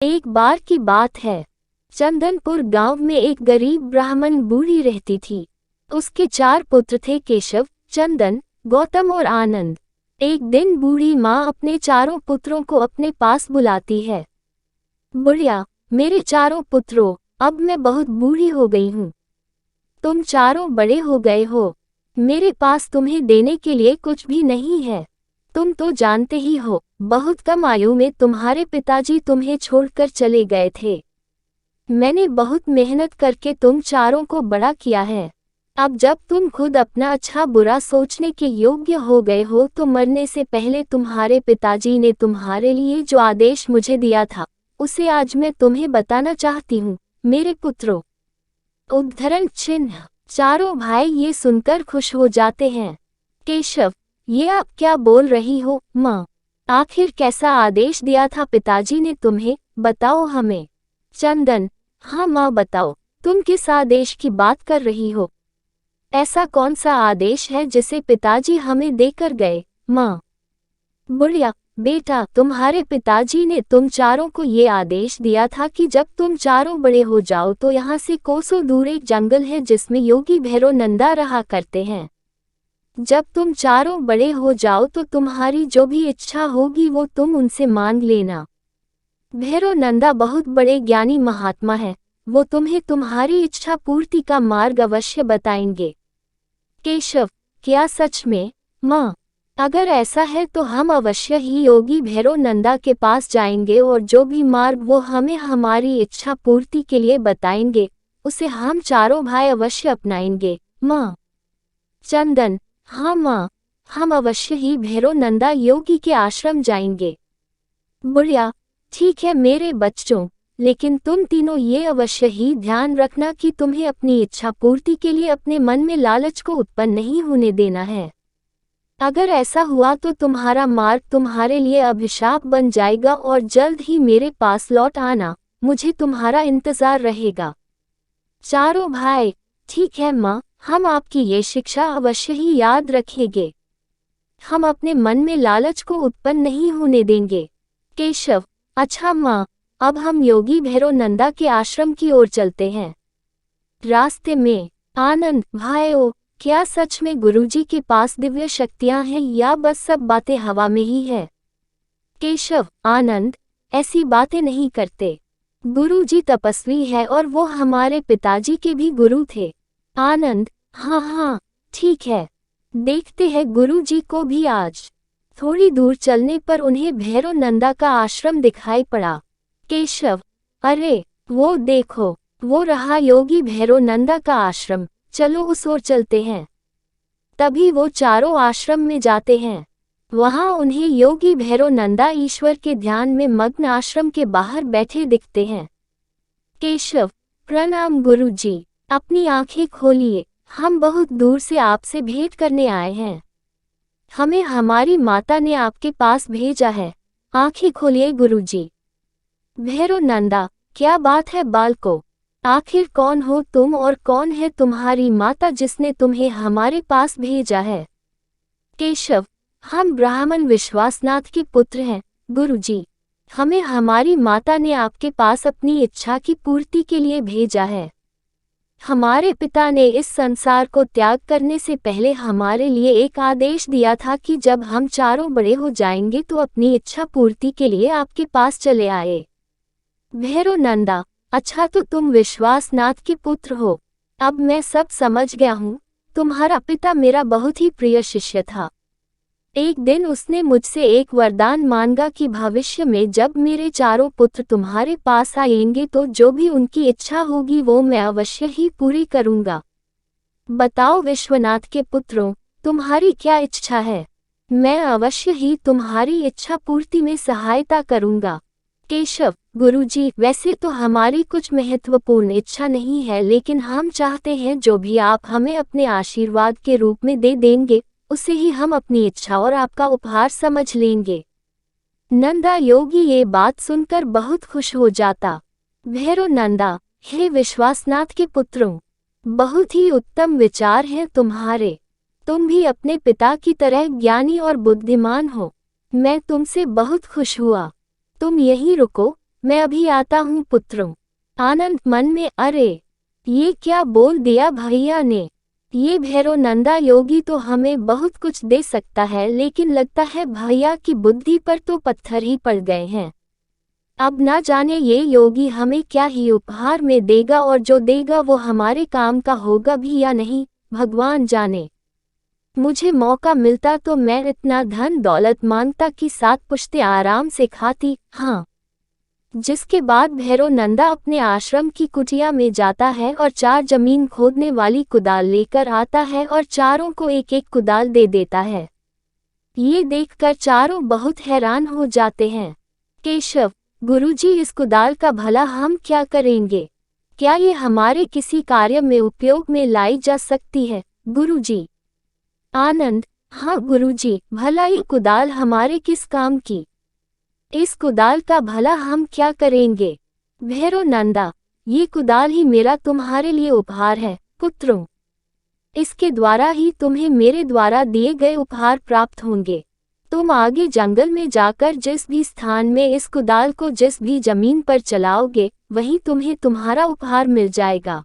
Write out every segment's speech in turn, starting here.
एक बार की बात है। चंदनपुर गांव में एक गरीब ब्राह्मण बूढ़ी रहती थी। उसके 4 पुत्र थे, केशव, चंदन, गौतम और आनंद। एक दिन बूढ़ी माँ अपने चारों पुत्रों को अपने पास बुलाती है। बुढ़िया, मेरे चारों पुत्रों, अब मैं बहुत बूढ़ी हो गई हूँ। तुम चारों बड़े हो गए हो। मेरे पास तुम्हें देने के लिए कुछ भी नहीं है। तुम तो जानते ही हो, बहुत कम आयु में तुम्हारे पिताजी तुम्हें छोड़कर चले गए थे। मैंने बहुत मेहनत करके तुम चारों को बड़ा किया है। अब जब तुम खुद अपना अच्छा बुरा सोचने के योग्य हो गए हो तो मरने से पहले तुम्हारे पिताजी ने तुम्हारे लिए जो आदेश मुझे दिया था, उसे आज मैं तुम्हें बताना चाहती हूँ, मेरे पुत्रों। उद्धरण चिन्ह। चारों भाई ये सुनकर खुश हो जाते हैं। केशव, ये आप क्या बोल रही हो माँ? आखिर कैसा आदेश दिया था पिताजी ने तुम्हें, बताओ हमें। चंदन, हाँ माँ बताओ, तुम किस आदेश की बात कर रही हो? ऐसा कौन सा आदेश है जिसे पिताजी हमें देकर गए, माँ? बुढ़िया, बेटा, तुम्हारे पिताजी ने तुम चारों को ये आदेश दिया था कि जब तुम चारों बड़े हो जाओ तो यहाँ से कोसों दूर एक जंगल है जिसमें योगी भैरव नंदा रहा करते हैं। जब तुम चारों बड़े हो जाओ तो तुम्हारी जो भी इच्छा होगी वो तुम उनसे मांग लेना। भैरव नंदा बहुत बड़े ज्ञानी महात्मा है, वो तुम्हें तुम्हारी इच्छा पूर्ति का मार्ग अवश्य बताएंगे। केशव, क्या सच में, माँ? अगर ऐसा है तो हम अवश्य ही योगी भैरव नंदा के पास जाएंगे और जो भी मार्ग वो हमें हमारी इच्छा पूर्ति के लिए बताएंगे, उसे हम चारों भाई अवश्य अपनाएंगे, माँ। चंदन, हाँ माँ, हम अवश्य ही भैरव नंदा योगी के आश्रम जाएंगे। बुढ़िया, ठीक है मेरे बच्चों, लेकिन तुम तीनों ये अवश्य ही ध्यान रखना कि तुम्हें अपनी इच्छा पूर्ति के लिए अपने मन में लालच को उत्पन्न नहीं होने देना है। अगर ऐसा हुआ तो तुम्हारा मार्ग तुम्हारे लिए अभिशाप बन जाएगा और जल्द ही मेरे पास लौट आना, मुझे तुम्हारा इंतजार रहेगा। चारों भाई, ठीक है माँ, हम आपकी ये शिक्षा अवश्य ही याद रखेंगे। हम अपने मन में लालच को उत्पन्न नहीं होने देंगे। केशव, अच्छा माँ, अब हम योगी भैरव नंदा के आश्रम की ओर चलते हैं। रास्ते में, आनंद, भाइयों, क्या सच में गुरुजी के पास दिव्य शक्तियां हैं या बस सब बातें हवा में ही है? केशव, आनंद, ऐसी बातें नहीं करते। गुरुजी तपस्वी है और वो हमारे पिताजी के भी गुरु थे। आनंद, हाँ हाँ, ठीक है। देखते हैं गुरुजी को भी आज। थोड़ी दूर चलने पर उन्हें भैरव नंदा का आश्रम दिखाई पड़ा। केशव, अरे, वो देखो, वो रहा योगी भैरव नंदा का आश्रम, चलो उस ओर चलते हैं। तभी वो चारों आश्रम में जाते हैं। वहां उन्हें योगी भैरव नंदा ईश्वर के ध्यान में मग्न आश्रम के बाहर बैठे दिखते हैं। केशव, प्रणाम गुरुजी, अपनी आंखें खोलिए, हम बहुत दूर से आपसे भेंट करने आए हैं। हमें हमारी माता ने आपके पास भेजा है, आंखें खोलिए गुरुजी। भैरव नंदा, क्या बात है बालको? आखिर कौन हो तुम और कौन है तुम्हारी माता जिसने तुम्हें हमारे पास भेजा है? केशव, हम ब्राह्मण विश्वासनाथ के पुत्र हैं, गुरुजी। हमें हमारी माता ने आपके पास अपनी इच्छा की पूर्ति के लिए भेजा है। हमारे पिता ने इस संसार को त्याग करने से पहले हमारे लिए एक आदेश दिया था कि जब हम चारों बड़े हो जाएंगे तो अपनी इच्छा पूर्ति के लिए आपके पास चले आए। भैरव नंदा, अच्छा तो तुम विश्वासनाथ के पुत्र हो। अब मैं सब समझ गया हूँ। तुम्हारा पिता मेरा बहुत ही प्रिय शिष्य था। एक दिन उसने मुझसे एक वरदान मांगा कि भविष्य में जब मेरे चारों पुत्र तुम्हारे पास आएंगे तो जो भी उनकी इच्छा होगी वो मैं अवश्य ही पूरी करूँगा। बताओ विश्वनाथ के पुत्रों, तुम्हारी क्या इच्छा है? मैं अवश्य ही तुम्हारी इच्छा पूर्ति में सहायता करूँगा। केशव, गुरुजी, वैसे तो हमारी कुछ महत्वपूर्ण इच्छा नहीं है, लेकिन हम चाहते हैं जो भी आप हमें अपने आशीर्वाद के रूप में दे देंगे उसे ही हम अपनी इच्छा और आपका उपहार समझ लेंगे। नंदा योगी ये बात सुनकर बहुत खुश हो जाता। भैरव नंदा, हे विश्वासनाथ के पुत्रों, बहुत ही उत्तम विचार हैं तुम्हारे। तुम भी अपने पिता की तरह ज्ञानी और बुद्धिमान हो। मैं तुमसे बहुत खुश हुआ। तुम यहीं रुको, मैं अभी आता हूँ पुत्रों। आनंद मन में, अरे ये क्या बोल दिया भैया ने। ये भैरव नंदा योगी तो हमें बहुत कुछ दे सकता है, लेकिन लगता है भैया की बुद्धि पर तो पत्थर ही पड़ गए हैं। अब ना जाने ये योगी हमें क्या ही उपहार में देगा, और जो देगा वो हमारे काम का होगा भी या नहीं, भगवान जाने। मुझे मौका मिलता तो मैं इतना धन दौलत मांगता कि 7 पुश्ते आराम से खाती। हाँ। जिसके बाद भैरव नंदा अपने आश्रम की कुटिया में जाता है और 4 जमीन खोदने वाली कुदाल लेकर आता है और चारों को एक एक कुदाल दे देता है। ये देखकर चारों बहुत हैरान हो जाते हैं। केशव, गुरुजी इस कुदाल का भला हम क्या करेंगे? क्या ये हमारे किसी कार्य में उपयोग में लाई जा सकती है गुरुजी? आनंद, हाँ गुरुजी, भला ये कुदाल हमारे किस काम की? इस कुदाल का भला हम क्या करेंगे? भैरव नंदा, ये कुदाल ही मेरा तुम्हारे लिए उपहार है पुत्रों। इसके द्वारा ही तुम्हें मेरे द्वारा दिए गए उपहार प्राप्त होंगे। तुम आगे जंगल में जाकर जिस भी स्थान में इस कुदाल को जिस भी जमीन पर चलाओगे, वहीं तुम्हें तुम्हारा उपहार मिल जाएगा।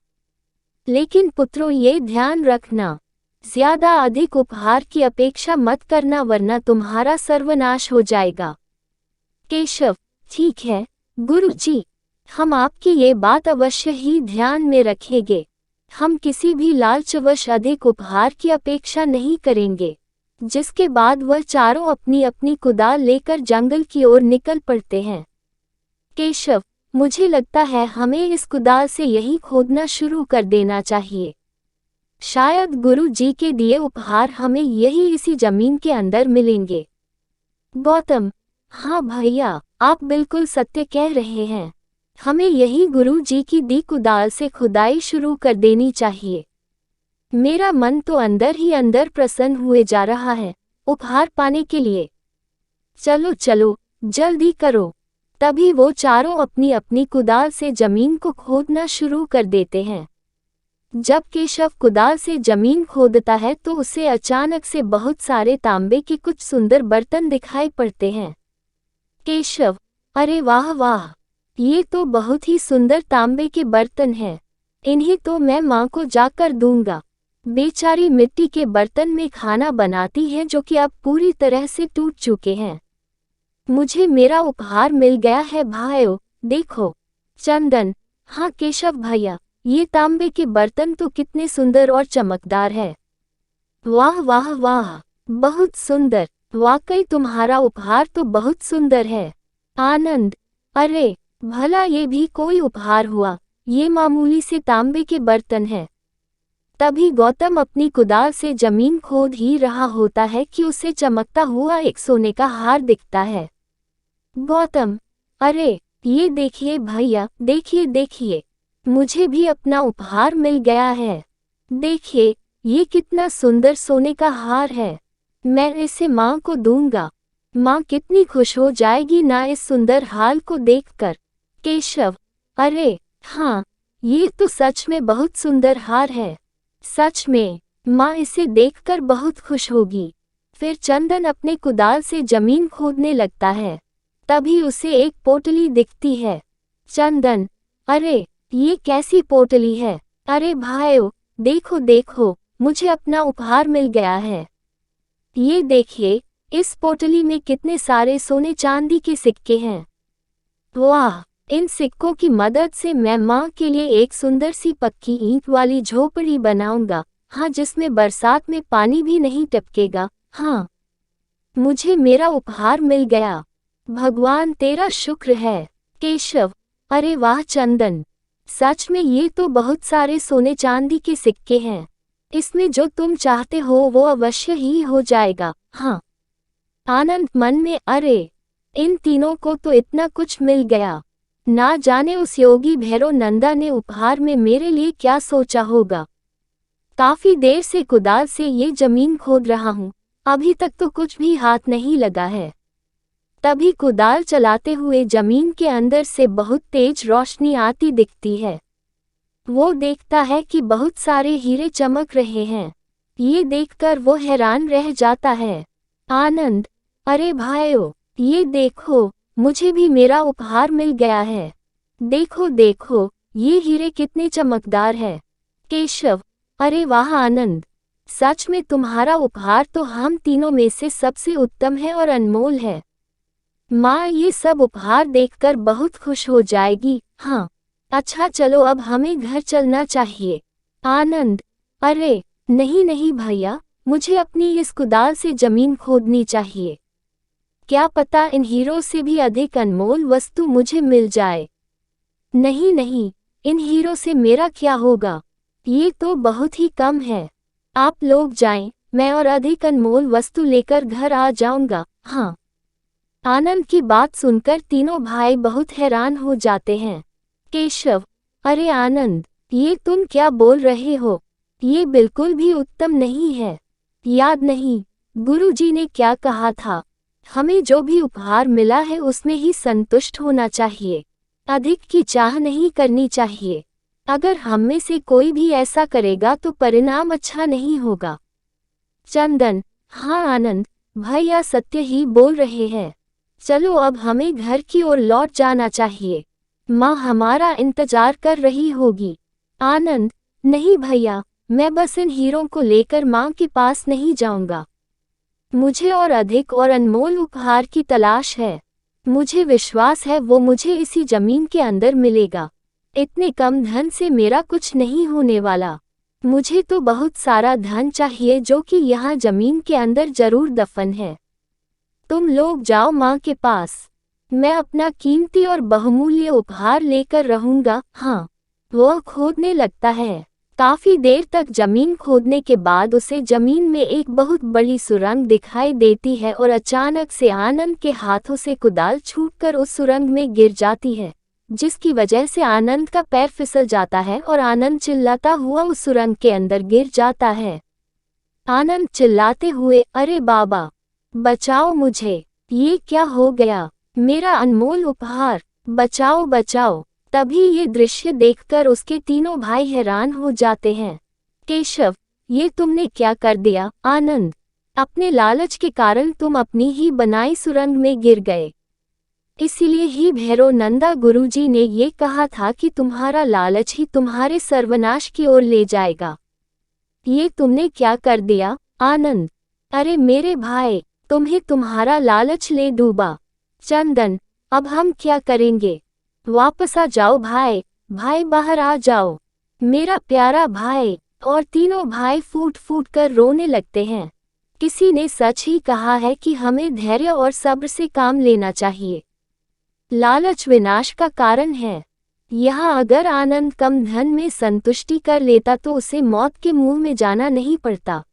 लेकिन पुत्रों ये ध्यान रखना, ज्यादा अधिक उपहार की अपेक्षा मत करना, वरना तुम्हारा सर्वनाश हो जाएगा। केशव, ठीक है गुरुजी, हम आपकी ये बात अवश्य ही ध्यान में रखेंगे। हम किसी भी लालचवश अधिक उपहार की अपेक्षा नहीं करेंगे। जिसके बाद वह चारों अपनी अपनी कुदाल लेकर जंगल की ओर निकल पड़ते हैं। केशव, मुझे लगता है हमें इस कुदाल से यही खोदना शुरू कर देना चाहिए। शायद गुरु जी के दिए उपहार हमें यही इसी जमीन के अंदर मिलेंगे। गौतम, हाँ भैया, आप बिल्कुल सत्य कह रहे हैं। हमें यही गुरु जी की दी कुदाल से खुदाई शुरू कर देनी चाहिए। मेरा मन तो अंदर ही अंदर प्रसन्न हुए जा रहा है उपहार पाने के लिए। चलो चलो जल्दी करो। तभी वो चारों अपनी अपनी कुदाल से जमीन को खोदना शुरू कर देते हैं। जब केशव कुदाल से जमीन खोदता है तो उसे अचानक से बहुत सारे तांबे के कुछ सुंदर बर्तन दिखाई पड़ते हैं। केशव, अरे वाह वाह, ये तो बहुत ही सुंदर तांबे के बर्तन हैं। इन्हें तो मैं माँ को जाकर दूंगा। बेचारी मिट्टी के बर्तन में खाना बनाती है जो कि अब पूरी तरह से टूट चुके हैं। मुझे मेरा उपहार मिल गया है भाइयों, देखो। चंदन, हाँ केशव भैया, ये तांबे के बर्तन तो कितने सुंदर और चमकदार है। वाह वाह वाह, बहुत सुंदर, वाकई तुम्हारा उपहार तो बहुत सुंदर है। आनंद, अरे भला ये भी कोई उपहार हुआ, ये मामूली से तांबे के बर्तन है। तभी गौतम अपनी कुदाल से जमीन खोद ही रहा होता है कि उसे चमकता हुआ एक सोने का हार दिखता है। गौतम, अरे ये देखिए भैया, देखिए देखिए, मुझे भी अपना उपहार मिल गया है। देखिए ये कितना सुंदर सोने का हार है। मैं इसे माँ को दूंगा। माँ कितनी खुश हो जाएगी ना इस सुंदर हार को देखकर। केशव, अरे हाँ, ये तो सच में बहुत सुंदर हार है। सच में माँ इसे देखकर बहुत खुश होगी। फिर चंदन अपने कुदाल से जमीन खोदने लगता है। तभी उसे एक पोटली दिखती है। चंदन, अरे ये कैसी पोटली है? अरे भाइयों, देखो देखो, मुझे अपना उपहार मिल गया है। ये देखिए, इस पोटली में कितने सारे सोने चांदी के सिक्के हैं। वाह, इन सिक्कों की मदद से मैं माँ के लिए एक सुंदर सी पक्की ईंट वाली झोपड़ी बनाऊंगा। हाँ, जिसमें बरसात में पानी भी नहीं टपकेगा। हाँ, मुझे मेरा उपहार मिल गया। भगवान तेरा शुक्र है। केशव, अरे वाह चंदन, सच में ये तो बहुत सारे सोने चांदी के सिक्के हैं। इसमें जो तुम चाहते हो वो अवश्य ही हो जाएगा। हाँ। आनंद मन में, अरे इन तीनों को तो इतना कुछ मिल गया। ना जाने उस योगी भैरव नंदा ने उपहार में मेरे लिए क्या सोचा होगा। काफी देर से कुदाल से ये जमीन खोद रहा हूँ, अभी तक तो कुछ भी हाथ नहीं लगा है। तभी कुदाल चलाते हुए जमीन के अंदर से बहुत तेज रोशनी आती दिखती है। वो देखता है कि बहुत सारे हीरे चमक रहे हैं। ये देखकर वो हैरान रह जाता है। आनंद, अरे भाइयों, ये देखो, मुझे भी मेरा उपहार मिल गया है। देखो देखो, ये हीरे कितने चमकदार है। केशव, अरे वाह आनंद, सच में तुम्हारा उपहार तो हम तीनों में से सबसे उत्तम है और अनमोल है। माँ ये सब उपहार देखकर बहुत खुश हो जाएगी। हाँ, अच्छा चलो अब हमें घर चलना चाहिए। आनंद, अरे नहीं नहीं भैया, मुझे अपनी इस कुदाल से जमीन खोदनी चाहिए। क्या पता इन हीरों से भी अधिक अनमोल वस्तु मुझे मिल जाए। नहीं नहीं, इन हीरों से मेरा क्या होगा, ये तो बहुत ही कम है। आप लोग जाएं, मैं और अधिक अनमोल वस्तु लेकर घर आ जाऊंगा। हाँ। आनंद की बात सुनकर तीनों भाई बहुत हैरान हो जाते हैं। केशव, अरे आनंद, ये तुम क्या बोल रहे हो, ये बिल्कुल भी उत्तम नहीं है। याद नहीं, गुरुजी ने क्या कहा था, हमें जो भी उपहार मिला है उसमें ही संतुष्ट होना चाहिए, अधिक की चाह नहीं करनी चाहिए। अगर हम में से कोई भी ऐसा करेगा तो परिणाम अच्छा नहीं होगा। चंदन, हाँ आनंद, भैया सत्य ही बोल रहे हैं। चलो अब हमें घर की ओर लौट जाना चाहिए, माँ हमारा इंतजार कर रही होगी। आनंद, नहीं भैया, मैं बस इन हीरों को लेकर माँ के पास नहीं जाऊंगा। मुझे और अधिक और अनमोल उपहार की तलाश है। मुझे विश्वास है वो मुझे इसी जमीन के अंदर मिलेगा। इतने कम धन से मेरा कुछ नहीं होने वाला। मुझे तो बहुत सारा धन चाहिए जो कि यहाँ जमीन के अंदर जरूर दफन है। तुम लोग जाओ माँ के पास, मैं अपना कीमती और बहुमूल्य उपहार लेकर रहूंगा। हाँ। वह खोदने लगता है। काफी देर तक जमीन खोदने के बाद उसे जमीन में एक बहुत बड़ी सुरंग दिखाई देती है और अचानक से आनंद के हाथों से कुदाल छूटकर उस सुरंग में गिर जाती है, जिसकी वजह से आनंद का पैर फिसल जाता है और आनंद चिल्लाता हुआ उस सुरंग के अंदर गिर जाता है। आनंद चिल्लाते हुए, अरे बाबा, बचाओ मुझे, ये क्या हो गया, मेरा अनमोल उपहार, बचाओ बचाओ। तभी ये दृश्य देखकर उसके तीनों भाई हैरान हो जाते हैं। केशव, ये तुमने क्या कर दिया। आनंद, अपने लालच के कारण तुम अपनी ही बनाई सुरंग में गिर गए। इसीलिए ही भैरवनंदा गुरुजी ने ये कहा था कि तुम्हारा लालच ही तुम्हारे सर्वनाश की ओर ले जाएगा। ये तुमने क्या कर दिया। आनंद, अरे मेरे भाई, तुम्हें तुम्हारा लालच ले डूबा। चंदन, अब हम क्या करेंगे, वापस आ जाओ भाई, भाई बाहर आ जाओ, मेरा प्यारा भाई। और तीनों भाई फूट फूट कर रोने लगते हैं। किसी ने सच ही कहा है कि हमें धैर्य और सब्र से काम लेना चाहिए। लालच विनाश का कारण है। यहाँ अगर आनंद कम धन में संतुष्टि कर लेता तो उसे मौत के मुंह में जाना नहीं पड़ता।